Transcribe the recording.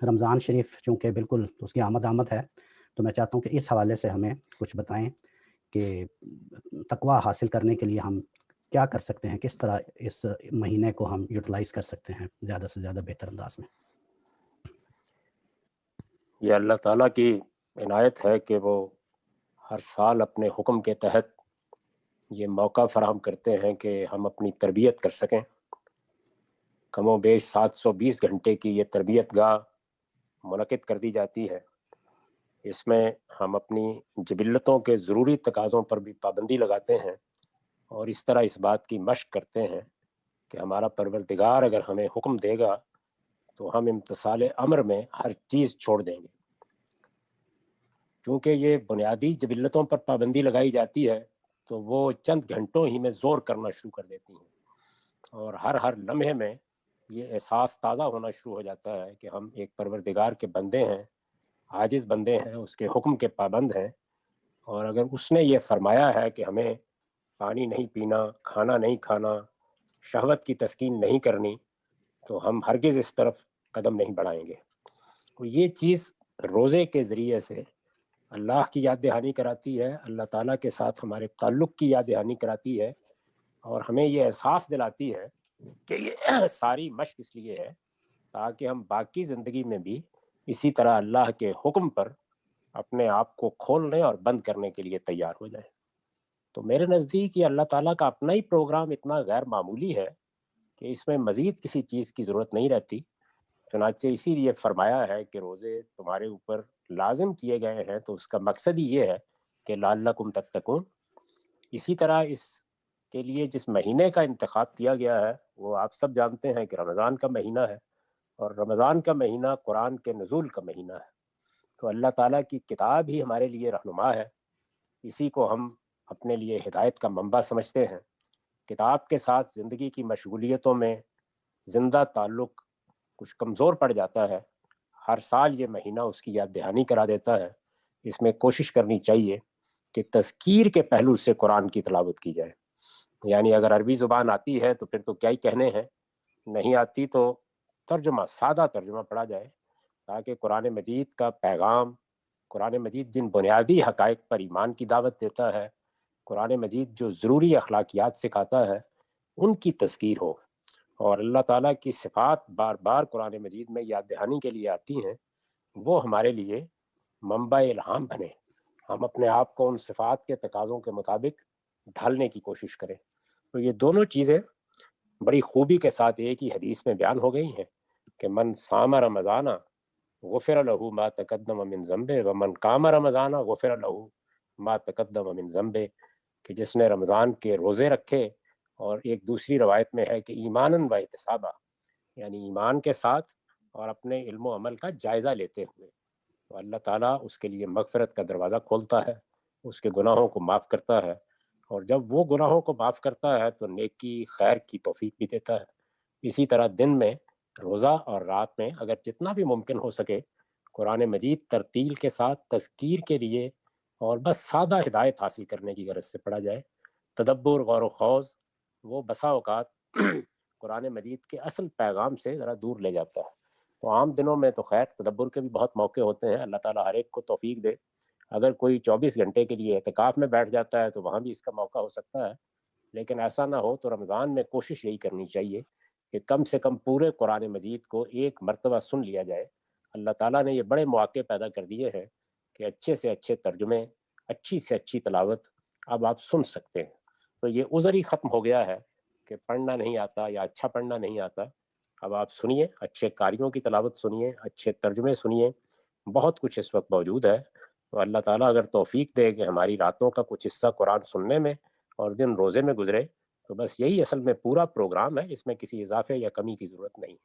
رمضان شریف چونکہ بالکل اس کی آمد ہے، تو میں چاہتا ہوں کہ اس حوالے سے ہمیں کچھ بتائیں کہ تقویٰ حاصل کرنے کے لیے ہم کیا کر سکتے ہیں، کس طرح اس مہینے کو ہم یوٹیلائز کر سکتے ہیں زیادہ سے زیادہ بہتر انداز میں۔ یہ اللہ تعالیٰ کی عنایت ہے کہ وہ ہر سال اپنے حکم کے تحت یہ موقع فراہم کرتے ہیں کہ ہم اپنی تربیت کر سکیں۔ کم و بیش 720 گھنٹے کی یہ تربیت گاہ منعقد کر دی جاتی ہے۔ اس میں ہم اپنی جبلتوں کے ضروری تقاضوں پر بھی پابندی لگاتے ہیں، اور اس طرح اس بات کی مشق کرتے ہیں کہ ہمارا پروردگار اگر ہمیں حکم دے گا تو ہم امتثال امر میں ہر چیز چھوڑ دیں گے۔ چونکہ یہ بنیادی جبلتوں پر پابندی لگائی جاتی ہے تو وہ چند گھنٹوں ہی میں زور کرنا شروع کر دیتی ہیں، اور ہر لمحے میں یہ احساس تازہ ہونا شروع ہو جاتا ہے کہ ہم ایک پروردگار کے بندے ہیں، عاجز بندے ہیں، اس کے حکم کے پابند ہیں، اور اگر اس نے یہ فرمایا ہے کہ ہمیں پانی نہیں پینا، کھانا نہیں کھانا، شہوت کی تسکین نہیں کرنی، تو ہم ہرگز اس طرف قدم نہیں بڑھائیں گے۔ تو یہ چیز روزے کے ذریعے سے اللہ کی یاد دہانی کراتی ہے، اللہ تعالیٰ کے ساتھ ہمارے تعلق کی یاد دہانی کراتی ہے، اور ہمیں یہ احساس دلاتی ہے کہ یہ ساری مشق اس لیے ہے تاکہ ہم باقی زندگی میں بھی اسی طرح اللہ کے حکم پر اپنے آپ کو کھولنے اور بند کرنے کے لیے تیار ہو جائیں۔ تو میرے نزدیک یہ اللہ تعالیٰ کا اپنا ہی پروگرام اتنا غیر معمولی ہے کہ اس میں مزید کسی چیز کی ضرورت نہیں رہتی۔ چنانچہ اسی لیے فرمایا ہے کہ روزے تمہارے اوپر لازم کیے گئے ہیں تو اس کا مقصد ہی یہ ہے کہ لعلکم تتقون۔ اسی طرح اس کے لیے جس مہینے کا انتخاب کیا گیا ہے وہ آپ سب جانتے ہیں کہ رمضان کا مہینہ ہے، اور رمضان کا مہینہ قرآن کے نزول کا مہینہ ہے۔ تو اللہ تعالیٰ کی کتاب ہی ہمارے لیے رہنما ہے، اسی کو ہم اپنے لیے ہدایت کا منبع سمجھتے ہیں۔ کتاب کے ساتھ زندگی کی مشغولیتوں میں زندہ تعلق کچھ کمزور پڑ جاتا ہے۔ ہر سال یہ مہینہ اس کی یاد دہانی کرا دیتا ہے۔ اس میں کوشش کرنی چاہیے کہ تذکیر کے پہلو سے قرآن کی تلاوت کی جائے، یعنی اگر عربی زبان آتی ہے تو پھر تو کیا ہی کہنے ہیں، نہیں آتی تو ترجمہ، سادہ ترجمہ پڑھا جائے، تاکہ قرآن مجید کا پیغام، قرآن مجید جن بنیادی حقائق پر ایمان کی دعوت دیتا ہے، قرآن مجید جو ضروری اخلاقیات سکھاتا ہے، ان کی تذکیر ہو، اور اللہ تعالیٰ کی صفات بار بار قرآن مجید میں یاد دہانی کے لیے آتی ہیں، وہ ہمارے لیے منبع الہام بنے، ہم اپنے آپ کو ان صفات کے تقاضوں کے مطابق ڈھالنے کی کوشش کریں۔ تو یہ دونوں چیزیں بڑی خوبی کے ساتھ ایک ہی حدیث میں بیان ہو گئی ہیں کہ من صام رمضان غفر له ما تقدم من ذنبه ومن قام رمضان غفر له ما تقدم من ذنبه، کہ جس نے رمضان کے روزے رکھے، اور ایک دوسری روایت میں ہے کہ ایماناً و احتسابا، یعنی ایمان کے ساتھ اور اپنے علم و عمل کا جائزہ لیتے ہوئے، تو اللہ تعالیٰ اس کے لیے مغفرت کا دروازہ کھولتا ہے، اس کے گناہوں کو معاف کرتا ہے، اور جب وہ گناہوں کو معاف کرتا ہے تو نیکی خیر کی توفیق بھی دیتا ہے۔ اسی طرح دن میں روزہ اور رات میں اگر جتنا بھی ممکن ہو سکے قرآن مجید ترتیل کے ساتھ تذکیر کے لیے اور بس سادہ ہدایت حاصل کرنے کی غرض سے پڑھا جائے۔ تدبر، غور و خوض، وہ بسا اوقات قرآن مجید کے اصل پیغام سے ذرا دور لے جاتا ہے۔ تو عام دنوں میں تو خیر تدبر کے بھی بہت موقع ہوتے ہیں، اللہ تعالیٰ ہر ایک کو توفیق دے۔ اگر کوئی 24 گھنٹے کے لیے اعتکاف میں بیٹھ جاتا ہے تو وہاں بھی اس کا موقع ہو سکتا ہے، لیکن ایسا نہ ہو تو رمضان میں کوشش یہی کرنی چاہیے کہ کم سے کم پورے قرآن مجید کو ایک مرتبہ سن لیا جائے۔ اللہ تعالیٰ نے یہ بڑے مواقع پیدا کر دیے ہیں کہ اچھے سے اچھے ترجمے، اچھی سے اچھی تلاوت اب آپ سن سکتے ہیں۔ تو یہ عذر ہی ختم ہو گیا ہے کہ پڑھنا نہیں آتا یا اچھا پڑھنا نہیں آتا۔ اب آپ سنیے، اچھے قاریوں کی تلاوت سنیے، اچھے ترجمے سنیے، بہت کچھ اس وقت موجود ہے۔ تو اللہ تعالیٰ اگر توفیق دے کہ ہماری راتوں کا کچھ حصہ قرآن سننے میں اور دن روزے میں گزرے تو بس یہی اصل میں پورا پروگرام ہے، اس میں کسی اضافے یا کمی کی ضرورت نہیں۔